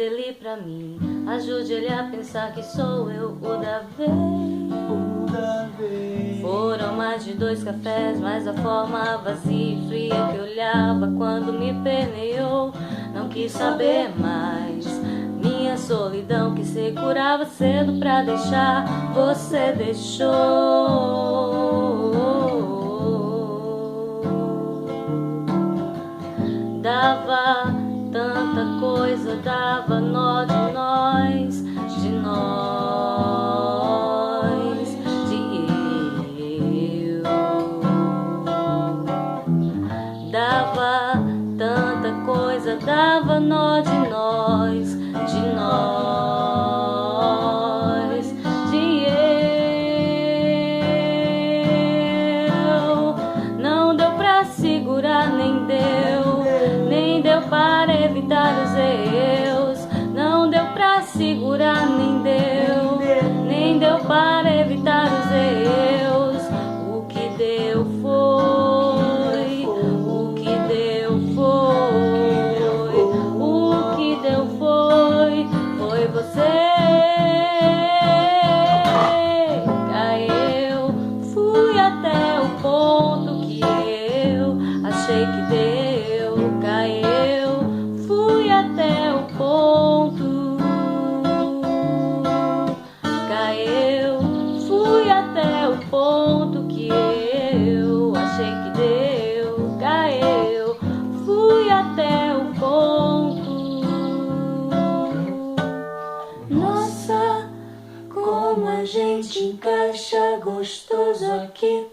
dele pra mim. Ajude ele a pensar que sou eu o da vez. Foram mais de 2 cafés, mas a forma vazia e fria que olhava quando me permeou. Não quis saber mais. Minha solidão que se curava cedo pra deixar, você deixou. Dava tanta coisa, dava nó de nós, de nós, de eu. Dava tanta coisa, dava nó de nós, de nós, de eu. Não deu pra segurar, nem deu para evitar os erros. Não deu pra segurar, nem deu para evitar os erros. O que deu foi, o que deu foi, o que deu foi você. Eu fui até o ponto que eu achei que deu. Fui até o ponto. Fui até o ponto que eu achei que deu. Fui até o ponto. Nossa, como a gente encaixa gostoso aqui.